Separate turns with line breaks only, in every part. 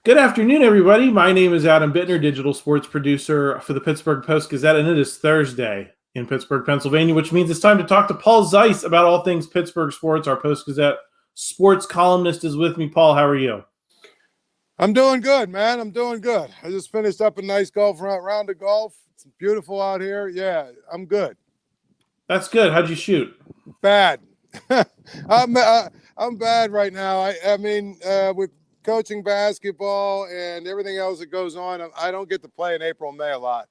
Good afternoon, everybody. My name is Adam Bittner, digital sports producer for the Pittsburgh Post-Gazette, and it is Thursday in Pittsburgh, Pennsylvania, which means it's time to talk to Paul Zeise about all things Pittsburgh sports. Our Post-Gazette sports columnist is with me. Paul, how are you?
I'm doing good, man. I'm doing good. I just finished up a nice round of golf. It's beautiful out here. Yeah, I'm good.
That's good. How'd you shoot?
Bad. I'm bad right now. I mean, with coaching basketball and everything else that goes on, I don't get to play in April and May a lot.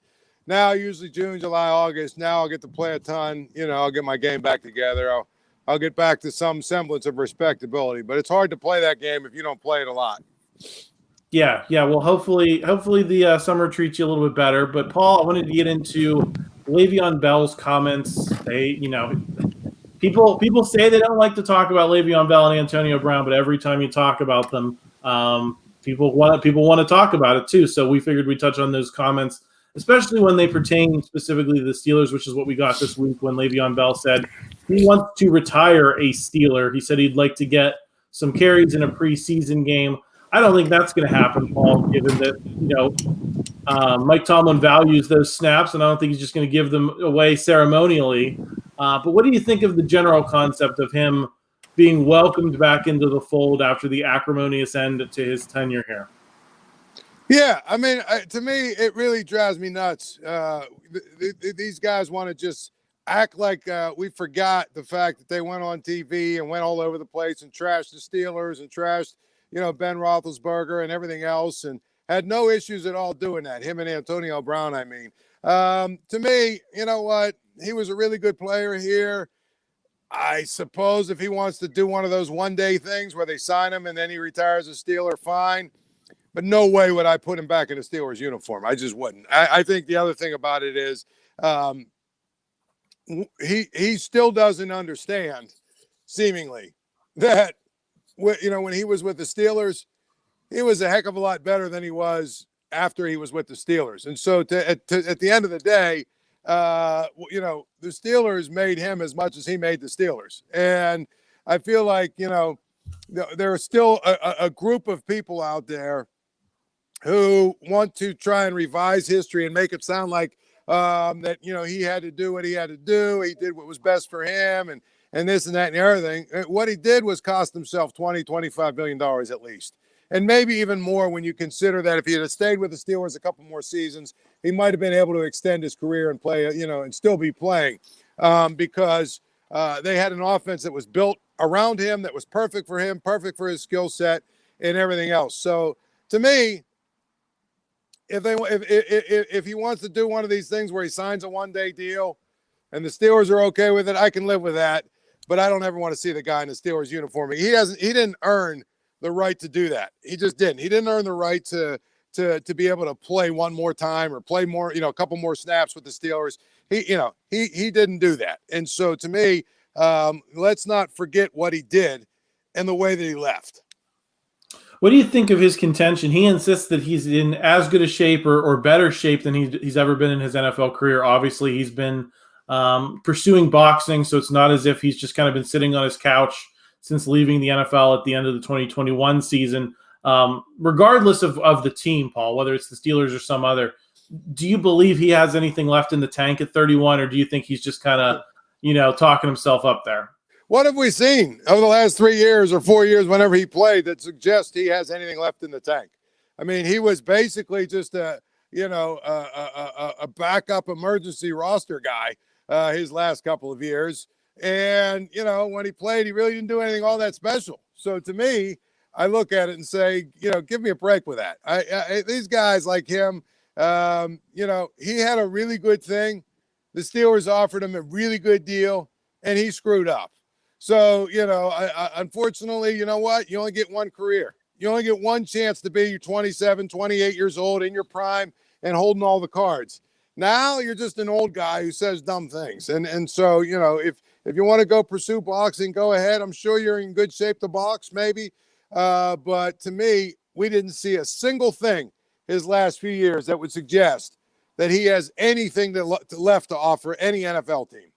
Now, usually June, July, August. Now I'll get to play a ton. I'll get my game back together. I'll get back to some semblance of respectability. But it's hard to play that game if you don't play it a lot.
Yeah. Well, hopefully the summer treats you a little bit better. But Paul, I wanted to get into Le'Veon Bell's comments. People say they don't like to talk about Le'Veon Bell and Antonio Brown, but every time you talk about them, people want to talk about it too. So we figured we'd touch on those comments, especially when they pertain specifically to the Steelers, which is what we got this week when Le'Veon Bell said he wants to retire a Steeler. He said he'd like to get some carries in a preseason game. I don't think that's going to happen, Paul, given that, Mike Tomlin values those snaps, and I don't think he's just going to give them away ceremonially. But what do you think of the general concept of him being welcomed back into the fold after the acrimonious end to his tenure here?
Yeah, I mean, to me, it really drives me nuts. These guys want to just act like we forgot the fact that they went on TV and went all over the place and trashed the Steelers and trashed Ben Roethlisberger and everything else, and had no issues at all doing that. Him and Antonio Brown, I mean. To me, you know what? He was a really good player here. I suppose if he wants to do one of those one-day things where they sign him and then he retires a Steeler, fine. But no way would I put him back in a Steelers uniform. I just wouldn't. I think the other thing about it is he still doesn't understand, seemingly, that when he was with the Steelers, he was a heck of a lot better than he was after he was with the Steelers. And so at the end of the day, the Steelers made him as much as he made the Steelers. And I feel like, there are still a group of people out there who want to try and revise history and make it sound like that, he had to do what he had to do. He did what was best for him and this and that and the other thing. What he did was cost himself $25 million at least. And maybe even more when you consider that if he had stayed with the Steelers a couple more seasons, he might have been able to extend his career and play, and still be playing because they had an offense that was built around him, that was perfect for him, perfect for his skill set and everything else. So to me, if he wants to do one of these things where he signs a one-day deal and the Steelers are okay with it, I can live with that. But I don't ever want to see the guy in the Steelers uniform. He didn't earn the right to do that. He just didn't. He didn't earn the right to be able to play one more time or play more, a couple more snaps with the Steelers. He didn't do that. And so to me, let's not forget what he did and the way that he left.
What do you think of his contention? He insists that he's in as good a shape or better shape than he's ever been in his NFL career. Obviously, he's been pursuing boxing, so it's not as if he's just kind of been sitting on his couch since leaving the NFL at the end of the 2021 season. Regardless of the team, Paul, whether it's the Steelers or some other, do you believe he has anything left in the tank at 31, or do you think he's just kind of, talking himself up there?
What have we seen over the last 3 years or 4 years, whenever he played, that suggests he has anything left in the tank? I mean, he was basically just a backup emergency roster guy his last couple of years. And, when he played, he really didn't do anything all that special. So to me, I look at it and say, give me a break with that. These guys like him, he had a really good thing. The Steelers offered him a really good deal, and he screwed up. So, unfortunately, you know what? You only get one career. You only get one chance to be 27, 28 years old in your prime and holding all the cards. Now you're just an old guy who says dumb things. And so, if you want to go pursue boxing, go ahead. I'm sure you're in good shape to box, maybe. But to me, we didn't see a single thing his last few years that would suggest that he has anything left to offer any NFL team.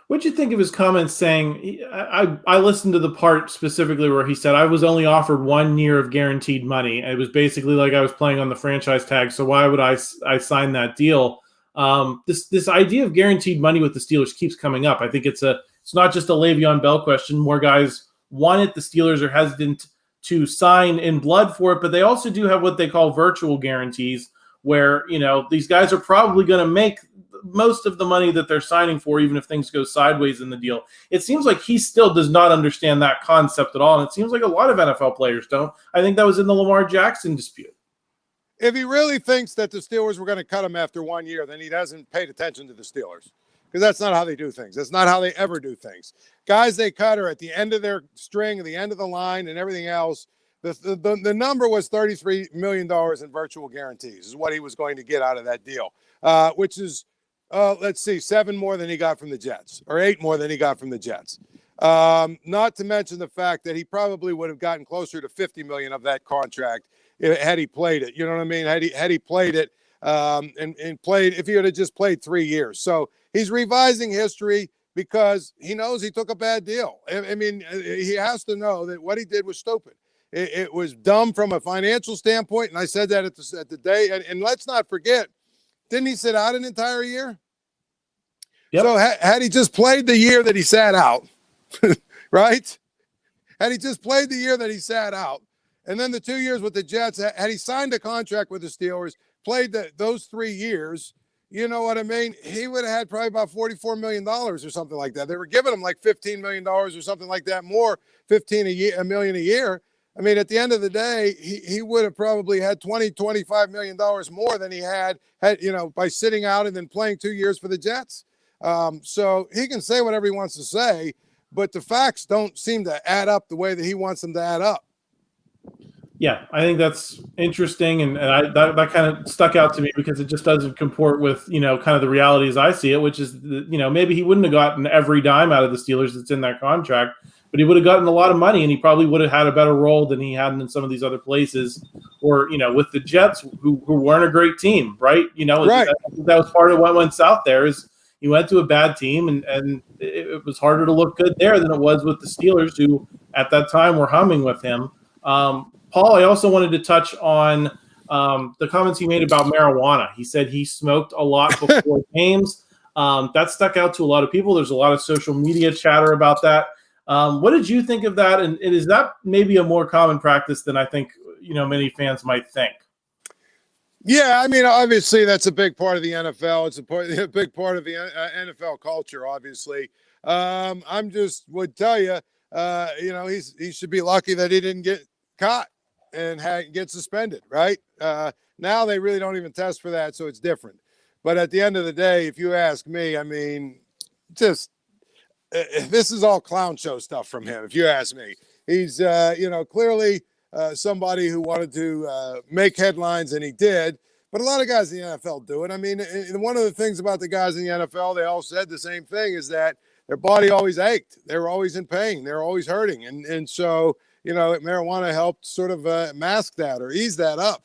What'd you think of his comments saying, I listened to the part specifically where he said, I was only offered 1 year of guaranteed money. It was basically like I was playing on the franchise tag, so why would I sign that deal? This idea of guaranteed money with the Steelers keeps coming up. I think it's not just a Le'Veon Bell question. More guys want it. The Steelers are hesitant to sign in blood for it, but they also do have what they call virtual guarantees, where these guys are probably going to make most of the money that they're signing for, even if things go sideways in the deal. It seems like he still does not understand that concept at all, and it seems like a lot of NFL players don't. I think that was in the Lamar Jackson dispute.
If he really thinks that the Steelers were going to cut him after 1 year, then he hasn't paid attention to the Steelers, because that's not how they do things. That's not how they ever do things. Guys they cut are at the end of their string, at the end of the line, and everything else. The number was $33 million in virtual guarantees is what he was going to get out of that deal, which is, let's see, 7 more than he got from the Jets, or 8 more than he got from the Jets. Not to mention the fact that he probably would have gotten closer to $50 million of that contract had he played it. You know what I mean? Had he played it and played, if he would have just played 3 years. So he's revising history because he knows he took a bad deal. I mean, he has to know that what he did was stupid. It was dumb from a financial standpoint, and I said that at the day. And let's not forget, didn't he sit out an entire year? Yep. So had he just played the year that he sat out, right? Had he just played the year that he sat out, and then the 2 years with the Jets, had he signed a contract with the Steelers, played those 3 years, you know what I mean? He would have had probably about $44 million or something like that. They were giving him like $15 million or something like that more, $1 million a year. I mean, at the end of the day, he would have probably had $25 million more than he had, by sitting out and then playing 2 years for the Jets. So he can say whatever he wants to say, but the facts don't seem to add up the way that he wants them to add up.
Yeah, I think that's interesting, and that kind of stuck out to me because it just doesn't comport with, kind of the reality as I see it, which is, maybe he wouldn't have gotten every dime out of the Steelers that's in that contract, but he would have gotten a lot of money, and he probably would have had a better role than he had in some of these other places, or, with the Jets, who weren't a great team, right?
Right.
That was part of what went south there is he went to a bad team, and it was harder to look good there than it was with the Steelers, who at that time were humming with him. Paul, I also wanted to touch on the comments he made about marijuana. He said he smoked a lot before games. That stuck out to a lot of people. There's a lot of social media chatter about that. What did you think of that? And is that maybe a more common practice than I think, many fans might think?
Yeah, I mean, obviously that's a big part of the NFL. It's a big part of the NFL culture, obviously. I'm just would tell you, he should be lucky that he didn't get caught and get suspended, right? Now they really don't even test for that, so it's different. But at the end of the day, if you ask me, I mean, just this is all clown show stuff from him, if you ask me. He's, clearly somebody who wanted to make headlines, and he did. But a lot of guys in the NFL do it. I mean, one of the things about the guys in the NFL, they all said the same thing, is that their body always ached. They were always in pain. They were always hurting. And so, marijuana helped sort of mask that or ease that up.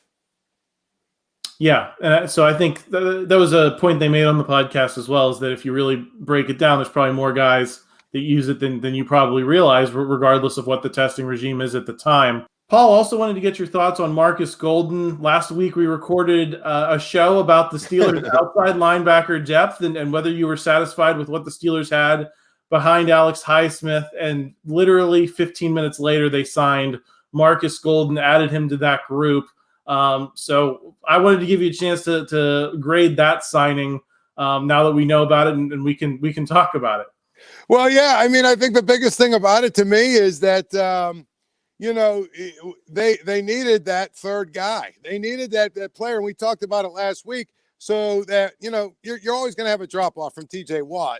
Yeah. And so I think that was a point they made on the podcast as well, is that if you really break it down, there's probably more guys that use it than you probably realize, regardless of what the testing regime is at the time. Paul, also wanted to get your thoughts on Marcus Golden. Last week, we recorded a show about the Steelers' outside linebacker depth and whether you were satisfied with what the Steelers had behind Alex Highsmith. And literally 15 minutes later, they signed Marcus Golden, added him to that group. So I wanted to give you a chance to grade that signing now that we know about it, and we can talk about it.
Well, yeah, I mean, I think the biggest thing about it to me is that they needed that third guy. They needed that player, and we talked about it last week. So that you're always going to have a drop off from T.J. Watt,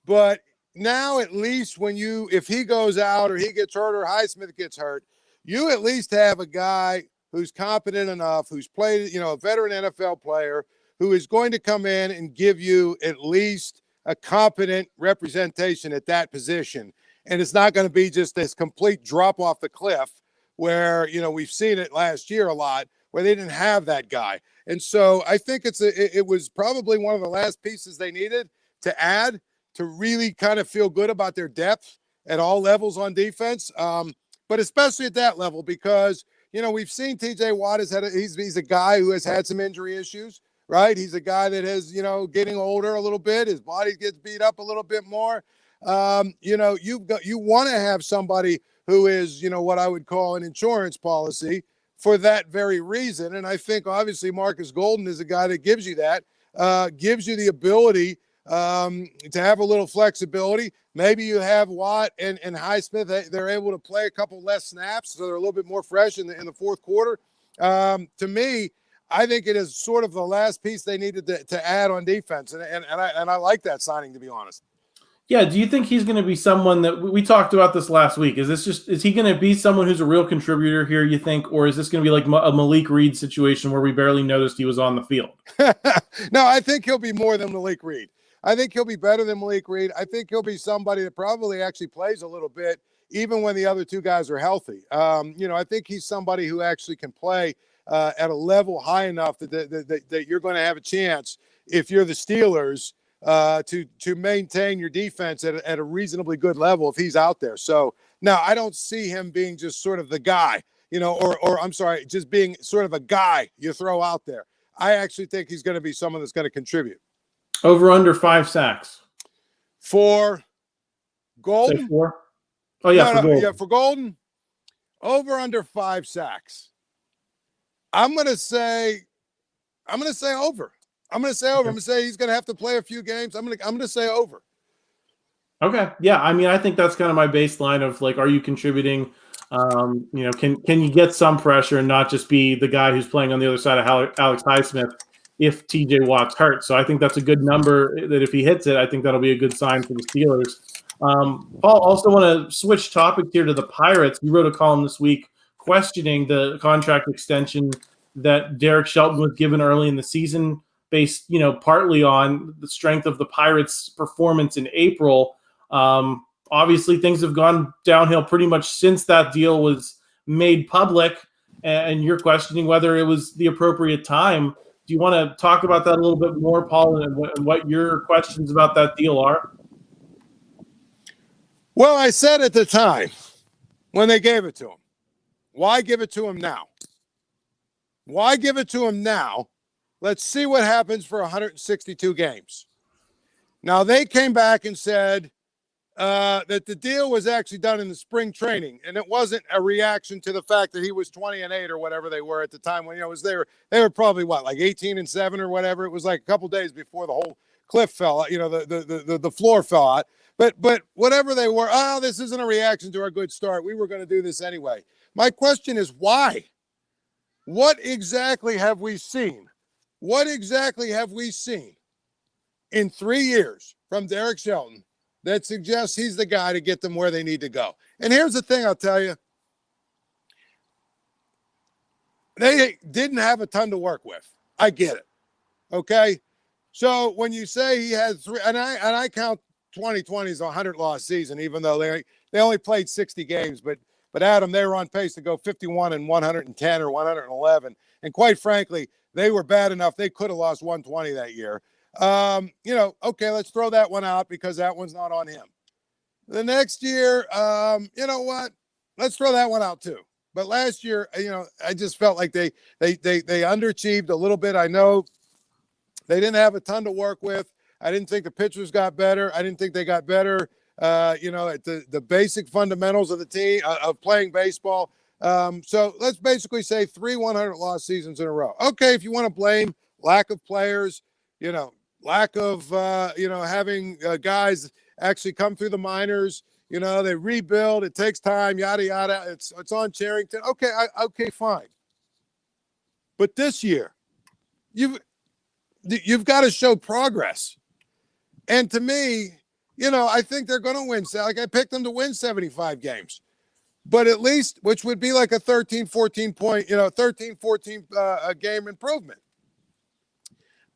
but now at least if he goes out or he gets hurt or Highsmith gets hurt, you at least have a guy who's competent enough, who's played, a veteran NFL player who is going to come in and give you at least a competent representation at that position. And it's not going to be just this complete drop off the cliff where, we've seen it last year a lot where they didn't have that guy. And so I think it was probably one of the last pieces they needed to add really kind of feel good about their depth at all levels on defense, but especially at that level because, we've seen T.J. Watt he's a guy who has had some injury issues, right? He's a guy that has, getting older a little bit. His body gets beat up a little bit more. You want to have somebody who is, what I would call an insurance policy for that very reason. And I think obviously Marcus Golden is a guy that gives you that, gives you the ability to have a little flexibility. Maybe you have Watt and Highsmith. They're able to play a couple less snaps, so they're a little bit more fresh in the fourth quarter. To me, I think it is sort of the last piece they needed to add on defense, and I like that signing, to be honest.
Yeah, do you think he's going to be someone that we talked about this last week? Is he going to be someone who's a real contributor here, you think, or is this going to be like a Malik Reed situation where we barely noticed he was on the field?
No, I think he'll be more than Malik Reed. I think he'll be better than Malik Reed. I think he'll be somebody that probably actually plays a little bit, even when the other two guys are healthy. I think he's somebody who actually can play at a level high enough that you're going to have a chance, if you're the Steelers, to maintain your defense at a reasonably good level if he's out there. So now I don't see him being just sort of the guy, or I'm sorry, just being sort of a guy you throw out there. I actually think he's going to be someone that's going to contribute.
Over under 5 sacks.
For Golden?
Say 4? Oh, yeah, for Golden.
Yeah, for Golden, over under 5 sacks. I'm going to say over. I'm going to say over. Okay. I'm going to say he's going to have to play a few games. I'm going to say over.
Okay. Yeah, I mean, I think that's kind of my baseline of like, are you contributing? Can you get some pressure and not just be the guy who's playing on the other side of Alex Highsmith if T.J. Watt's hurt? So I think that's a good number that if he hits it, I think that'll be a good sign for the Steelers. Paul, also want to switch topics here to the Pirates. You wrote a column this week questioning the contract extension that Derek Shelton was given early in the season based, partly on the strength of the Pirates' performance in April. Obviously, things have gone downhill pretty much since that deal was made public, and you're questioning whether it was the appropriate time. Do you want to talk about that a little bit more, Paul, and what your questions about that deal are?
Well, I said at the time when they gave it to him, why give it to him now? Why give it to him now? Let's see what happens for 162 games. Now, they came back and said that the deal was actually done in the spring training, and it wasn't a reaction to the fact that he was 20-8 or whatever they were at the time when they were probably like 18-7 or whatever. It was like a couple days before the whole cliff fell out, the floor fell out. But whatever they were, this isn't a reaction to our good start. We were going to do this anyway. My question is why? What exactly have we seen? What exactly have we seen in 3 years from Derek Shelton that suggests he's the guy to get them where they need to go? And here's the thing I'll tell you. They didn't have a ton to work with. I get it. Okay? So when you say he has 3, and I count 2020 as a 100-loss season, even though they only played 60 games, but Adam, they were on pace to go 51-110 or 111. And quite frankly, they were bad enough. They could have lost 120 that year. Okay, let's throw that one out because that one's not on him. The next year, you know what? Let's throw that one out too. But last year, I just felt like they underachieved a little bit. I know they didn't have a ton to work with. I didn't think the pitchers got better. I didn't think they got better, at the basic fundamentals of the team, of playing baseball. So let's basically say 3 100-loss seasons in a row. Okay, if you want to blame lack of players, lack of, having guys actually come through the minors, they rebuild. It takes time, yada, yada. It's on Charrington. Okay, fine. But this year, you've got to show progress. And to me, I think they're going to win. Like I picked them to win 75 games. But at least, which would be like a 13, 14 game improvement.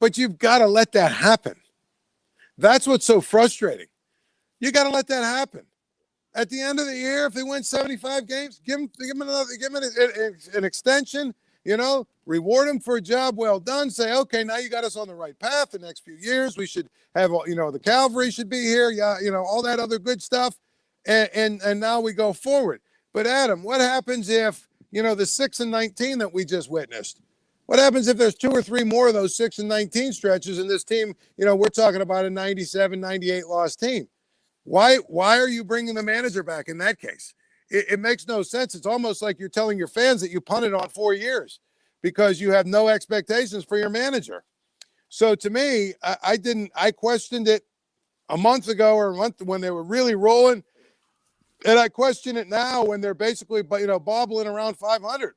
But you've got to let that happen. That's what's so frustrating. You got to let that happen. At the end of the year, if they win 75 games, give them an extension reward them for a job well done. Say, okay, now you got us on the right path. The next few years, we should have, the cavalry should be here. Yeah, all that other good stuff. And now we go forward. But Adam, what happens if, the 6-19 that we just witnessed? What happens if there's 2 or 3 more of those 6-19 stretches and this team, we're talking about a 97, 98 loss team? Why are you bringing the manager back in that case? It makes no sense. It's almost like you're telling your fans that you punted on 4 years because you have no expectations for your manager. So to me, I questioned it a month ago or a month when they were really rolling. And I question it now when they're basically, bobbling around 500.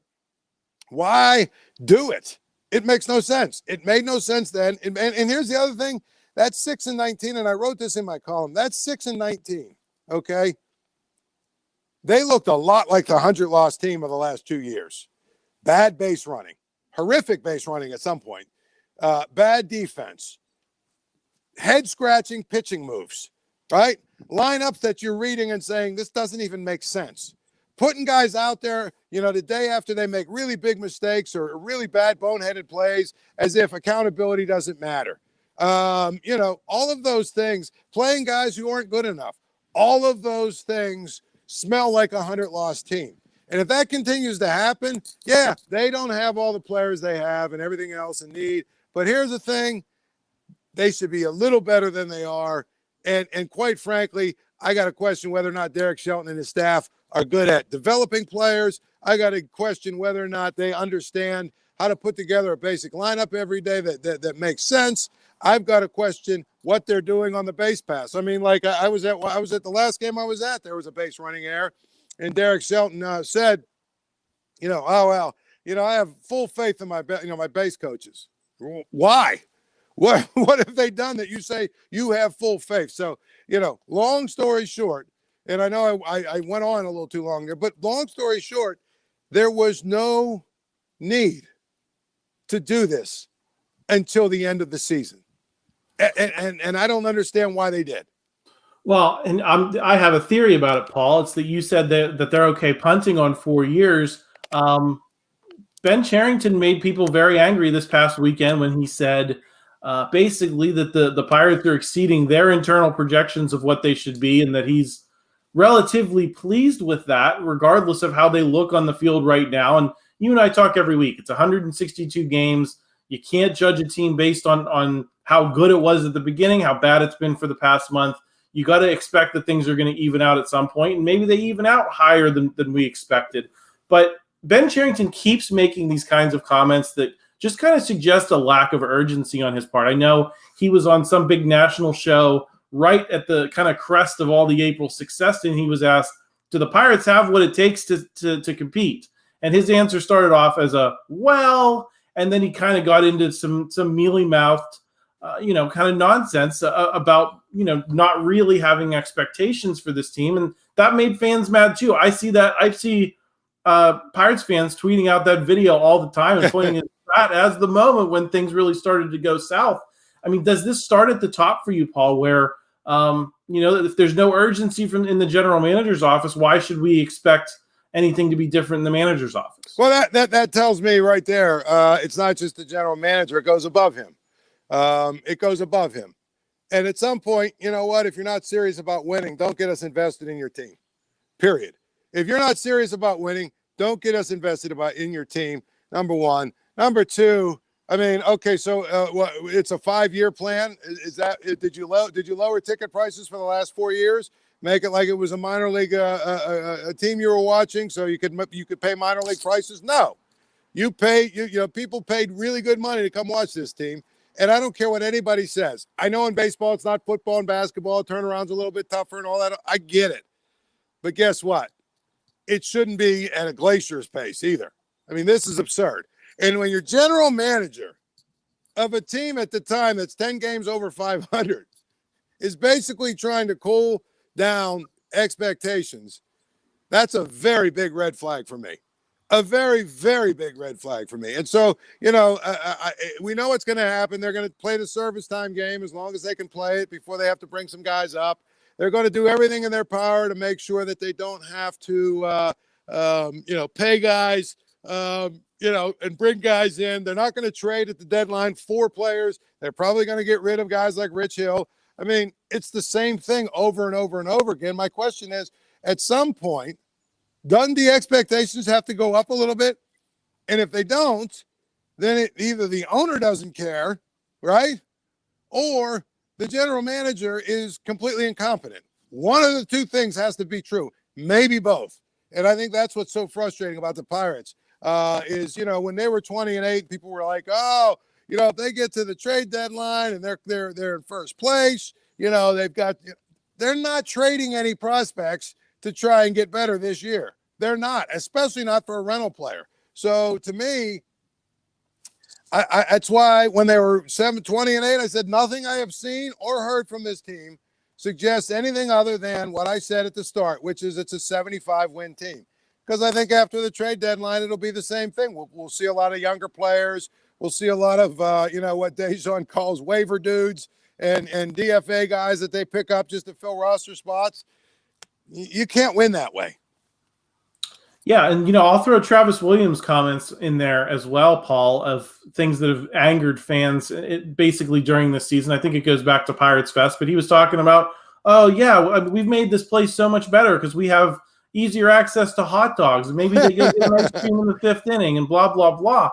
Why do it? It makes no sense. It made no sense then. And here's the other thing. That's 6-19, and I wrote this in my column. That's 6-19, okay? They looked a lot like the 100-loss team of the last 2 years. Bad base running. Horrific base running at some point. Bad defense. Head-scratching pitching moves, right? Lineups that you're reading and saying, this doesn't even make sense. Putting guys out there, the day after they make really big mistakes or really bad boneheaded plays as if accountability doesn't matter. All of those things, playing guys who aren't good enough, all of those things smell like a 100-loss team. And if that continues to happen, yeah, they don't have all the players they have and everything else in need. But here's the thing. They should be a little better than they are. And quite frankly, I got to question whether or not Derek Shelton and his staff are good at developing players. I got to question whether or not they understand how to put together a basic lineup every day that makes sense. I've got to question what they're doing on the base pass. I mean, like I was at the last game I was at, there was a base running error, and Derek Shelton said, oh well, I have full faith in my base coaches. Why? What have they done that you say you have full faith? So, long story short, and I know I went on a little too long there, but long story short, there was no need to do this until the end of the season. And I don't understand why they did.
Well, and I have a theory about it, Paul. It's that you said that they're okay punting on 4 years. Ben Cherington made people very angry this past weekend when he said basically that the Pirates are exceeding their internal projections of what they should be, and that he's relatively pleased with that, regardless of how they look on the field right now. And you and I talk every week. It's 162 games. You can't judge a team based on how good it was at the beginning, how bad it's been for the past month. You got to expect that things are going to even out at some point, and maybe they even out higher than we expected. But Ben Cherington keeps making these kinds of comments that just kind of suggest a lack of urgency on his part. I know he was on some big national show right at the kind of crest of all the April success, and he was asked, do the Pirates have what it takes to compete? And his answer started off as well, and then he kind of got into some mealy-mouthed, kind of nonsense about, not really having expectations for this team. And that made fans mad too. I see Pirates fans tweeting out that video all the time and pointing at that as the moment when things really started to go south. I mean, does this start at the top for you, Paul, where, if there's no urgency in the general manager's office, why should we expect anything to be different in the manager's office?
Well, that tells me right there, it's not just the general manager. It goes above him. It goes above him. And at some point, you know what? If you're not serious about winning, don't get us invested in your team, period. If you're not serious about winning, don't get us invested in your team, number one. Number two, I mean, okay, so it's a 5-year plan. Is that did you lower ticket prices for the last 4 years? Make it like it was a minor league a team you were watching, so you could pay minor league prices? No, people paid really good money to come watch this team, and I don't care what anybody says. I know in baseball it's not football and basketball. Turnaround's a little bit tougher and all that. I get it, but guess what? It shouldn't be at a glacier's pace either. I mean, this is absurd. And when you're general manager of a team at the time that's 10 games over 500 is basically trying to cool down expectations, that's a very big red flag for me. A very, very big red flag for me. And so, we know what's going to happen. They're going to play the service time game as long as they can play it before they have to bring some guys up. They're going to do everything in their power to make sure that they don't have to, pay guys, and bring guys in. They're not going to trade at the deadline 4 players. They're probably going to get rid of guys like Rich Hill. I mean, it's the same thing over and over and over again. My question is, at some point, doesn't the expectations have to go up a little bit? And if they don't, then either the owner doesn't care, right? Or the general manager is completely incompetent. One of the two things has to be true, maybe both. And I think that's what's so frustrating about the Pirates is, when they were 20-8, people were like, oh, if they get to the trade deadline and they're in first place, they're not trading any prospects to try and get better this year. They're not, especially not for a rental player. So to me, that's why when they were 20-8, I said nothing I have seen or heard from this team suggests anything other than what I said at the start, which is it's a 75-win team. Because I think after the trade deadline, it'll be the same thing. We'll see a lot of younger players. We'll see a lot of, what Dejan calls waiver dudes and DFA guys that they pick up just to fill roster spots. You can't win that way.
Yeah, and I'll throw Travis Williams' comments in there as well, Paul, of things that have angered fans basically during this season. I think it goes back to Pirates Fest, but he was talking about, oh yeah, we've made this place so much better because we have easier access to hot dogs. Maybe they go get an ice cream in the 5th inning and blah blah blah.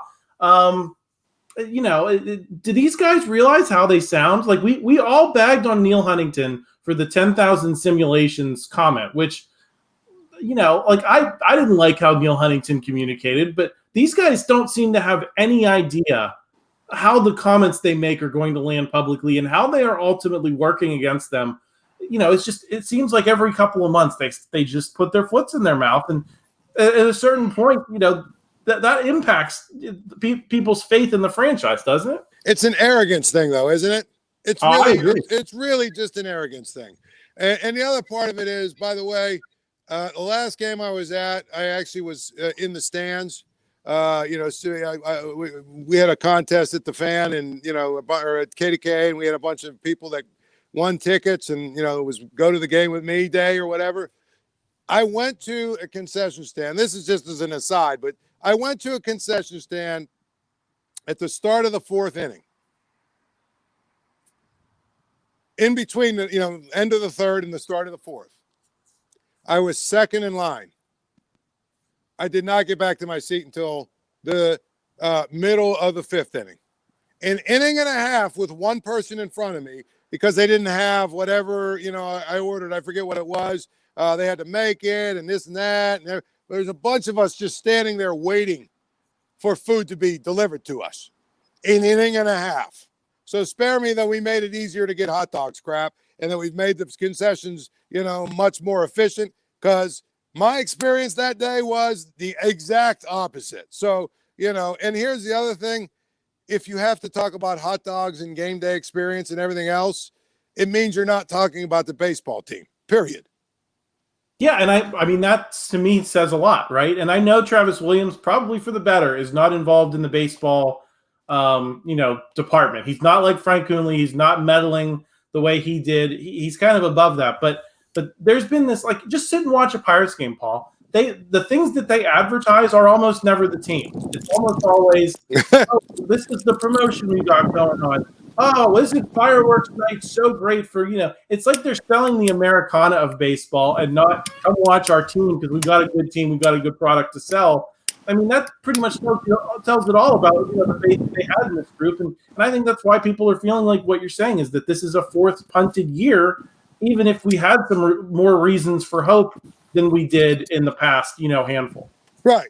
Do these guys realize how they sound? Like we all bagged on Neil Huntington for the 10,000 simulations comment, which. I didn't like how Neil Huntington communicated, but these guys don't seem to have any idea how the comments they make are going to land publicly and how they are ultimately working against them. It seems like every couple of months they just put their foots in their mouth. And at a certain point, that impacts people's faith in the franchise, doesn't it?
It's an arrogance thing though, isn't it? It's really just an arrogance thing. And the other part of it is, by the way, the last game I was at, I actually was in the stands. We had a contest at the Fan and, or at KDK, and we had a bunch of people that won tickets and, it was go to the game with me day or whatever. I went to a concession stand. This is just as an aside, but I went to a concession stand at the start of the 4th inning. In between the, end of the 3rd and the start of the 4th. I was second in line. I did not get back to my seat until the middle of the 5th inning. An inning and a half with one person in front of me because they didn't have whatever, I ordered. I forget what it was. They had to make it and this and that. And there's a bunch of us just standing there waiting for food to be delivered to us. An inning and a half. So spare me that we made it easier to get hot dogs, crap, and that we've made the concessions, much more efficient, because my experience that day was the exact opposite. So, and here's the other thing. If you have to talk about hot dogs and game day experience and everything else, it means you're not talking about the baseball team, period.
Yeah, and I mean, that to me says a lot, right? And I know Travis Williams, probably for the better, is not involved in the baseball, department. He's not like Frank Coonley. He's not meddling the way he did. He's kind of above that. But there's been this, like, just sit and watch a Pirates game, Paul. The things that they advertise are almost never the team. It's almost always, oh, this is the promotion we got going on. Oh, isn't fireworks night so great for, it's like they're selling the Americana of baseball and not come watch our team because we've got a good team, we've got a good product to sell. I mean, that pretty much tells it all about the faith they had in this group. And I think that's why people are feeling like what you're saying is that this is a 4th punted year, even if we had some more reasons for hope than we did in the past, handful.
Right.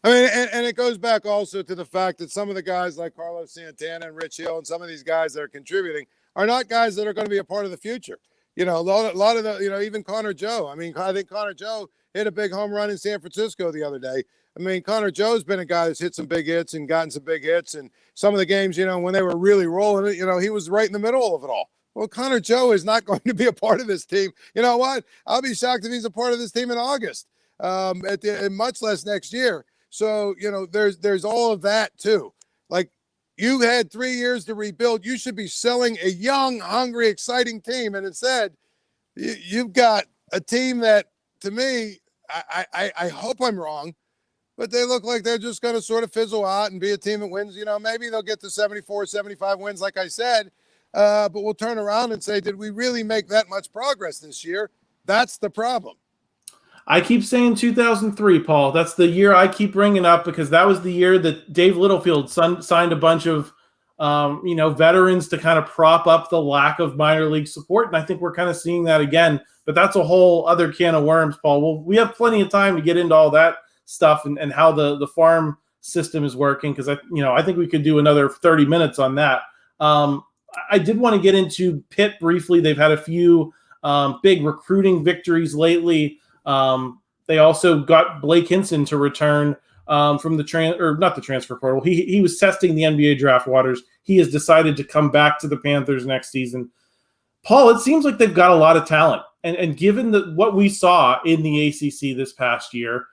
I mean, and it goes back also to the fact that some of the guys like Carlos Santana and Rich Hill and some of these guys that are contributing are not guys that are going to be a part of the future. A lot of the, even Connor Joe. I mean, I think Connor Joe hit a big home run in San Francisco the other day. I mean, Connor Joe's been a guy that's hit some big hits and gotten some big hits. And some of the games, when they were really rolling it, he was right in the middle of it all. Well, Connor Joe is not going to be a part of this team. You know what? I'll be shocked if he's a part of this team in August, and much less next year. So, there's all of that too. Like, you had 3 years to rebuild. You should be selling a young, hungry, exciting team. And instead, you've got a team that, to me, I hope I'm wrong, but they look like they're just going to sort of fizzle out and be a team that wins. Maybe they'll get to 74, 75 wins, like I said, but we'll turn around and say, did we really make that much progress this year? That's the problem.
I keep saying 2003, Paul. That's the year I keep bringing up because that was the year that Dave Littlefield signed a bunch of, veterans to kind of prop up the lack of minor league support. And I think we're kind of seeing that again. But that's a whole other can of worms, Paul. Well, we have plenty of time to get into all that stuff and how the farm system is working because I think we could do another 30 minutes on that. I did want to get into Pitt briefly. They've had a few big recruiting victories lately. They also got Blake Hinson to return from not the transfer portal. He was testing the NBA draft waters. He has decided to come back to the Panthers next season. Paul, it seems like they've got a lot of talent. And given what we saw in the ACC this past year,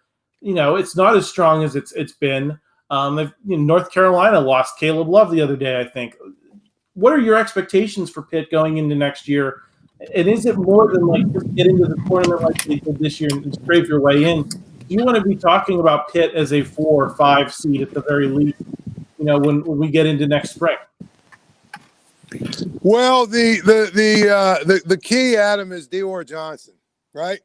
it's not as strong as it's been. North Carolina lost Caleb Love the other day, I think. What are your expectations for Pitt going into next year? And is it more than like just get into the tournament like they did this year and scrape your way in? Do you want to be talking about Pitt as a 4 or 5 seed at the very least, when we get into next spring?
Well, the key, Adam, is Dior Johnson, right?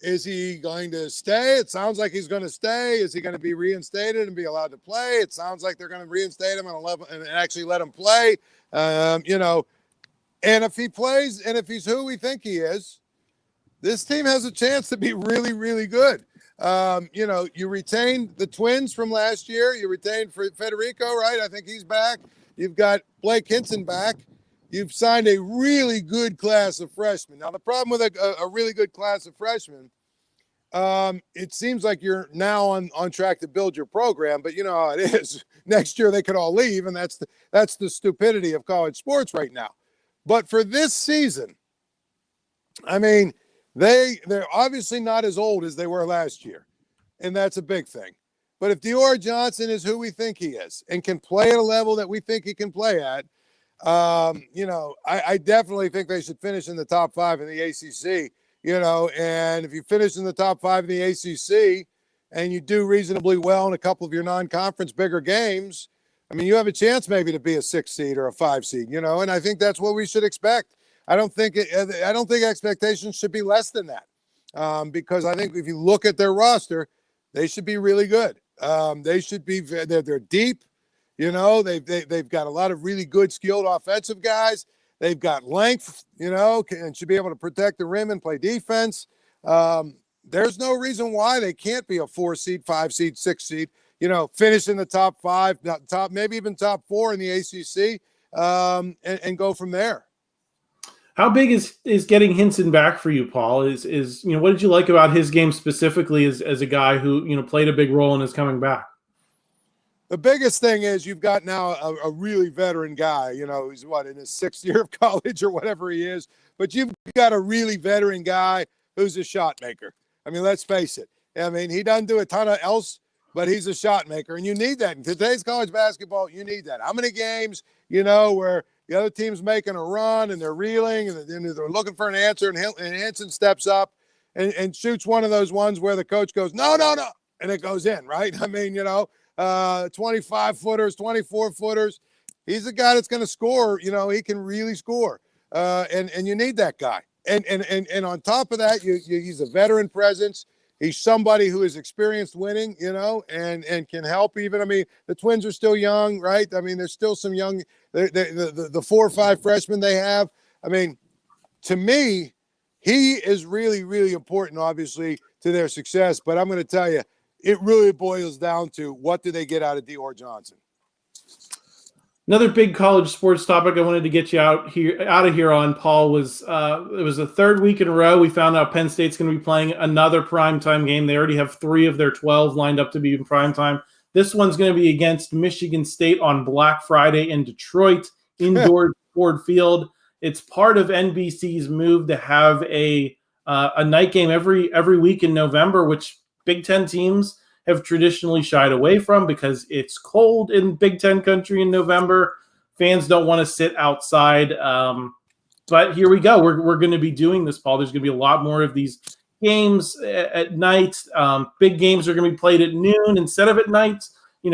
Is he going to stay? It sounds like he's going to stay. Is he going to be reinstated and be allowed to play? It sounds like they're going to reinstate him and actually let him play. And if he plays and if he's who we think he is, this team has a chance to be really, really good. You retained the twins from last year. You retained Federico, right? I think he's back. You've got Blake Hinson back. You've signed a really good class of freshmen. Now, the problem with a really good class of freshmen, it seems like you're now on track to build your program, but you know how it is. Next year they could all leave, and that's the stupidity of college sports right now. But for this season, I mean, they're obviously not as old as they were last year, and that's a big thing. But if Dior Johnson is who we think he is and can play at a level that we think he can play at, I definitely think they should finish in the top 5 in the ACC, and if you finish in the top 5 in the ACC and you do reasonably well in a couple of your non-conference bigger games, I mean, you have a chance maybe to be a 6 seed or a 5 seed, and I think that's what we should expect. I don't think expectations should be less than that, because I think if you look at their roster, they should be really good. They should be. They're deep. They've got a lot of really good, skilled offensive guys. They've got length. And should be able to protect the rim and play defense. There's no reason why they can't be a 4 seed, 5 seed, 6 seed. Finish in the top 5, maybe even top 4 in the ACC, and go from there.
How big is getting Hinson back for you, Paul? Is what did you like about his game specifically as a guy who played a big role in his coming back?
The biggest thing is you've got now a really veteran guy, who's in his 6th year of college or whatever he is, but you've got a really veteran guy who's a shot maker. I mean, let's face it. I mean, he doesn't do a ton of else, but he's a shot maker, and you need that. In today's college basketball, you need that. How many games, where the other team's making a run and they're reeling and they're looking for an answer, and Hinson steps up and shoots one of those ones where the coach goes, no, and it goes in, right? I mean, 25-footers, 24-footers. He's a guy that's going to score. He can really score, and you need that guy. And on top of that, he's a veteran presence. He's somebody who is experienced winning, and can help even. I mean, the Twins are still young, right? I mean, there's still some young, the 4 or 5 freshmen they have. I mean, to me, he is really, really important, obviously, to their success. But I'm going to tell you, it really boils down to what do they get out of Dior Johnson.
Another big college sports topic I wanted to get you out of here on, Paul, was it was the 3rd week in a row we found out Penn State's going to be playing another primetime game. They already have 3 of their 12 lined up to be in primetime. This one's going to be against Michigan State on Black Friday in Detroit, indoor Ford Field. It's part of NBC's move to have a night game every week in November, which Big Ten teams have traditionally shied away from because it's cold in Big Ten country in November. Fans don't want to sit outside. But here we go. We're going to be doing this, Paul. There's going to be a lot more of these games at night. Big games are going to be played at noon instead of at night.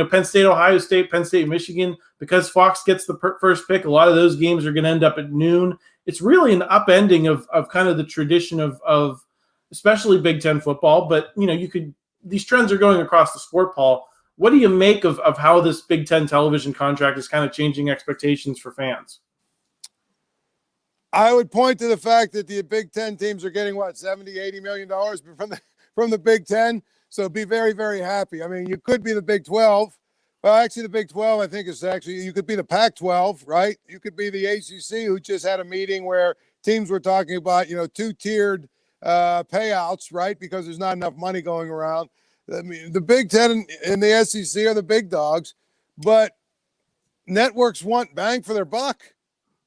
Penn State, Ohio State, Penn State, Michigan, because Fox gets the first pick, a lot of those games are going to end up at noon. It's really an upending of kind of the tradition of especially Big Ten football. But, these trends are going across the sport, Paul. What do you make of how this Big Ten television contract is kind of changing expectations for fans?
I would point to the fact that the Big Ten teams are getting, $70-80 million from the Big Ten. So be very, very happy. I mean, you could be the Big 12. Well, actually, the Big 12, I think, you could be the Pac-12, right? You could be the ACC, who just had a meeting where teams were talking about, two-tiered payouts, right? Because there's not enough money going around. I mean, the Big Ten and the SEC are the big dogs, but networks want bang for their buck.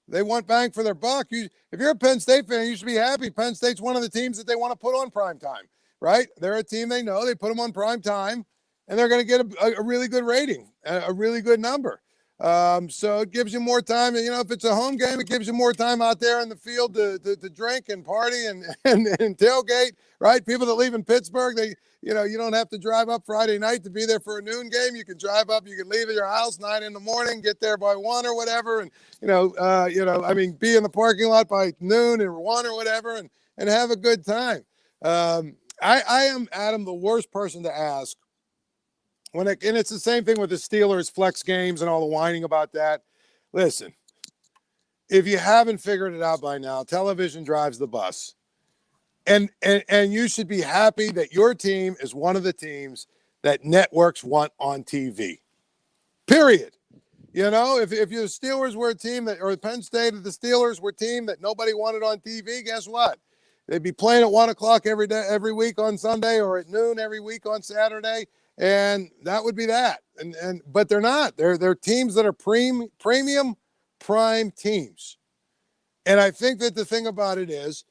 They want bang for their buck. If you're a Penn State fan, you should be happy. Penn State's one of the teams that they want to put on prime time, right? They're a team they know. They put them on prime time, and they're going to get a really good rating, a really good number. So it gives you more time. If it's a home game, it gives you more time out there in the field to drink and party and tailgate, right? People that live in Pittsburgh, you don't have to drive up Friday night to be there for a noon game. You can drive up, you can leave at your house 9 a.m, get there by 1 or whatever. And, be in the parking lot by noon or 1 or whatever and have a good time. I am, Adam, the worst person to ask and it's the same thing with the Steelers flex games and all the whining about that. Listen, if you haven't figured it out by now, television drives the bus. And you should be happy that your team is one of the teams that networks want on TV. Period. If the Steelers were a team or Penn State or the Steelers were a team that nobody wanted on TV, guess what? They'd be playing at 1 o'clock every week on Sunday or at noon every week on Saturday. And that would be that. But they're not. They're teams that are premium prime teams. And I think that the thing about it is,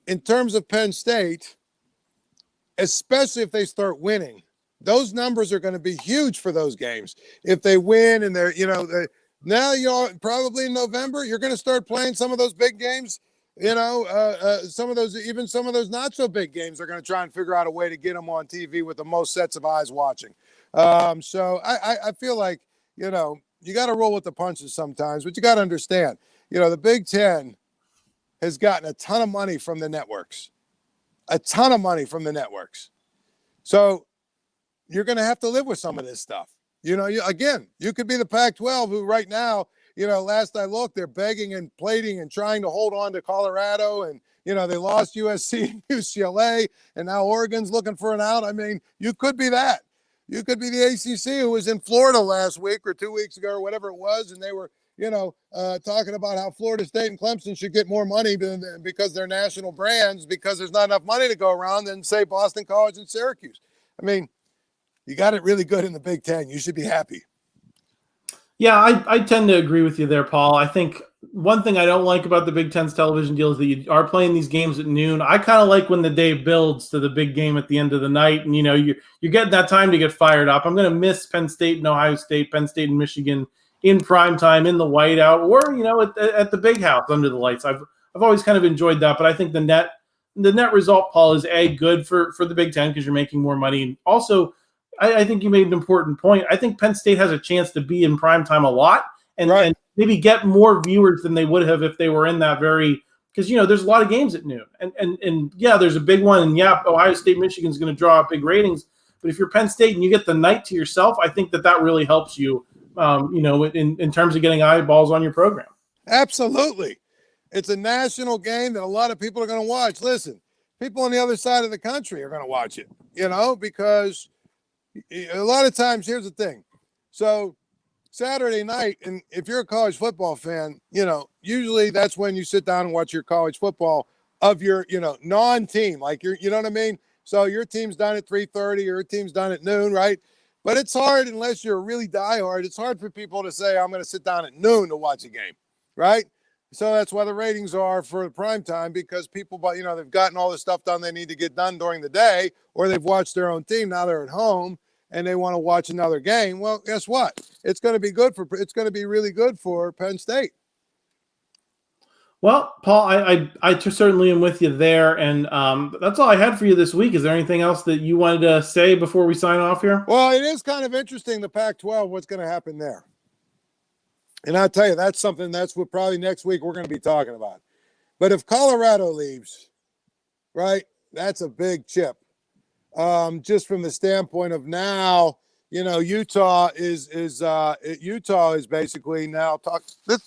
in terms of Penn State, especially if they start winning, those numbers are going to be huge for those games. If they win and they're, probably in November, you're going to start playing some of those big games. Some of those not so big games are going to try and figure out a way to get them on TV with the most sets of eyes watching. So I feel like, you got to roll with the punches sometimes, but you got to understand, the Big Ten has gotten a ton of money from the networks, So you're going to have to live with some of this stuff. You could be the Pac-12 who right now, last I looked, they're begging and pleading and trying to hold on to Colorado. And, they lost USC and UCLA, and now Oregon's looking for an out. I mean, you could be that. You could be the ACC, who was in Florida last week or 2 weeks ago or whatever it was, and they were, talking about how Florida State and Clemson should get more money because they're national brands, because there's not enough money to go around than, say, Boston College and Syracuse. I mean, you got it really good in the Big Ten. You should be happy.
Yeah, I tend to agree with you there, Paul. I think one thing I don't like about the Big Ten's television deal is that you are playing these games at noon. I kind of like when the day builds to the big game at the end of the night, and you're getting that time to get fired up. I'm going to miss Penn State and Ohio State, Penn State and Michigan in prime time in the whiteout, or at the big house under the lights. I've always kind of enjoyed that, but I think the net result, Paul, is good for the Big Ten because you're making more money. And also, I think you made an important point. I think Penn State has a chance to be in primetime a lot and maybe get more viewers than they would have if they were in that because, there's a lot of games at noon. And yeah, there's a big one. And yeah, Ohio State, Michigan is going to draw up big ratings. But if you're Penn State and you get the night to yourself, I think that really helps you, in terms of getting eyeballs on your program. Absolutely.
It's a national game that a lot of people are going to watch. Listen, people on the other side of the country are going to watch it, because a lot of times, here's the thing. So Saturday night, and if you're a college football fan, usually that's when you sit down and watch your college football of your, non-team, like you know what I mean? So your team's done at 3:30, your team's done at noon, right? But it's hard unless you're really diehard. It's hard for people to say, I'm going to sit down at noon to watch a game, right? So that's why the ratings are for the prime time, because people, they've gotten all the stuff done they need to get done during the day, or they've watched their own team. Now they're at home and they want to watch another game. Well, guess what? It's going to be really good for Penn State.
Well, Paul, I certainly am with you there, and that's all I had for you this week. Is there anything else that you wanted to say before we sign off here?
Well, it is kind of interesting, the Pac-12, what's going to happen there. And I'll tell you, that's what probably next week we're going to be talking about. But if Colorado leaves, right, that's a big chip. Just from the standpoint of now, Utah is basically now look at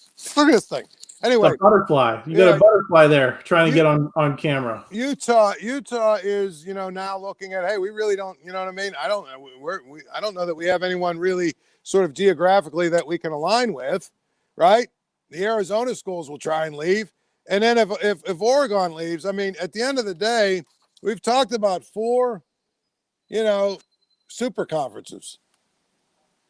this thing. Anyway,
a butterfly. You got a butterfly there trying to get on camera.
Utah is now looking at, hey, we really don't, you know what I mean? I don't know that we have anyone really sort of geographically that we can align with, right? The Arizona schools will try and leave, and then if Oregon leaves, I mean, at the end of the day, we've talked about 4, super conferences.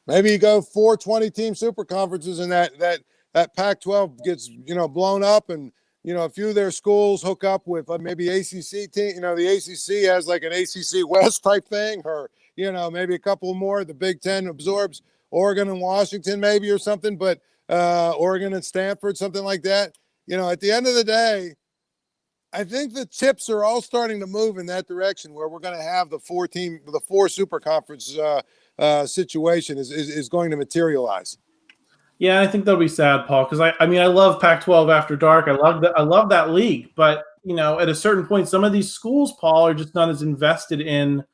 Maybe you go 4 20-team super conferences, and that Pac-12 gets, blown up, and, a few of their schools hook up with maybe ACC team. The ACC has like an ACC West type thing, or, maybe a couple more. The Big Ten absorbs Oregon and Washington maybe or something, but Oregon and Stanford, something like that. At the end of the day, I think the chips are all starting to move in that direction where we're going to have the 4 super conference situation is going to materialize.
Yeah, I think that'll be sad, Paul, because I love Pac-12 after dark. I love that league, but at a certain point, some of these schools, Paul, are just not as invested in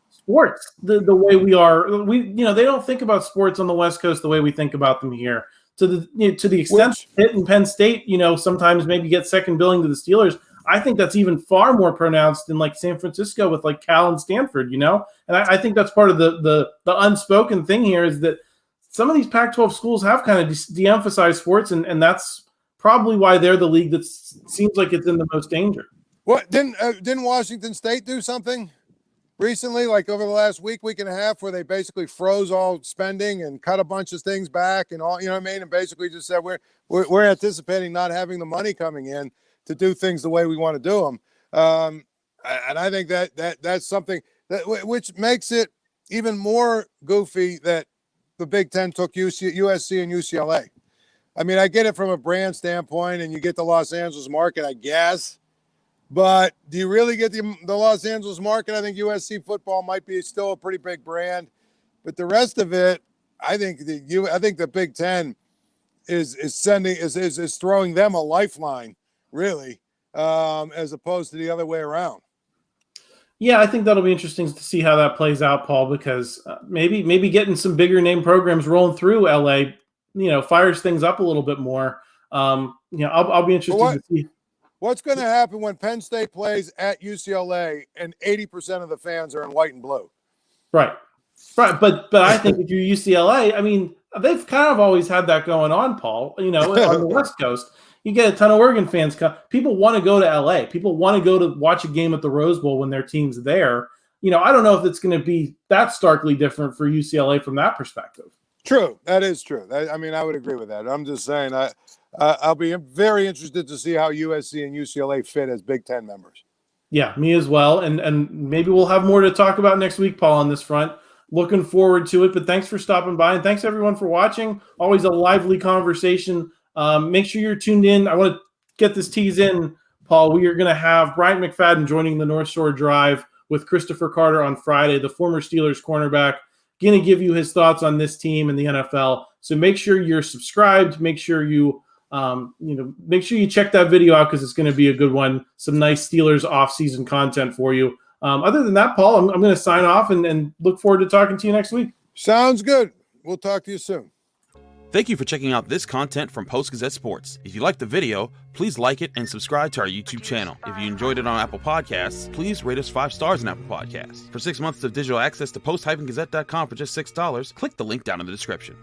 sports the way we are. They don't think about sports on the West Coast the way we think about them here. To the extent Pitt and Penn State, sometimes maybe get second billing to the Steelers. I think that's even far more pronounced in like San Francisco with like Cal and Stanford, and I think that's part of the unspoken thing here is that some of these Pac-12 schools have kind of de-emphasized sports, and that's probably why they're the league that seems like it's in the most danger.
What didn't Washington State do something recently, like over the last week and a half, where they basically froze all spending and cut a bunch of things back and all, and basically just said we're anticipating not having the money coming in to do things the way we want to do them. And I think that's something which makes it even more goofy that the Big Ten took USC and UCLA. I mean, I get it from a brand standpoint, and you get the Los Angeles market, I guess. But do you really get the Los Angeles market? I think USC football might be still a pretty big brand, but the rest of it, I think the Big Ten is throwing them a lifeline, really, as opposed to the other way around.
Yeah, I think that'll be interesting to see how that plays out, Paul, because maybe getting some bigger name programs rolling through LA, fires things up a little bit more. I'll be interested to see.
What's going to happen when Penn State plays at UCLA and 80% of the fans are in white and blue?
Right. But I think if you're UCLA, I mean, they've kind of always had that going on, Paul, on the West Coast. You get a ton of Oregon fans come. People want to go to LA. People want to go to watch a game at the Rose Bowl when their team's there. I don't know if it's going to be that starkly different for UCLA from that perspective.
True. That is true. I would agree with that. I'm just saying I'll be very interested to see how USC and UCLA fit as Big Ten members.
Yeah, me as well. And maybe we'll have more to talk about next week, Paul, on this front. Looking forward to it. But thanks for stopping by, and thanks everyone for watching. Always a lively conversation. Make sure you're tuned in. I want to get this tease in, Paul. We are going to have Bryant McFadden joining the North Shore Drive with Christopher Carter on Friday, the former Steelers cornerback, going to give you his thoughts on this team and the NFL. So make sure you're subscribed. Make sure you check that video out because it's going to be a good one. Some nice Steelers off-season content for you. Other than that, Paul, I'm going to sign off and look forward to talking to you next week.
Sounds good. We'll talk to you soon.
Thank you for checking out this content from Post-Gazette Sports. If you liked the video, please like it and subscribe to our YouTube channel. If you enjoyed it on Apple Podcasts, please rate us 5 stars on Apple Podcasts. For 6 months of digital access to post-gazette.com for just $6, click the link down in the description.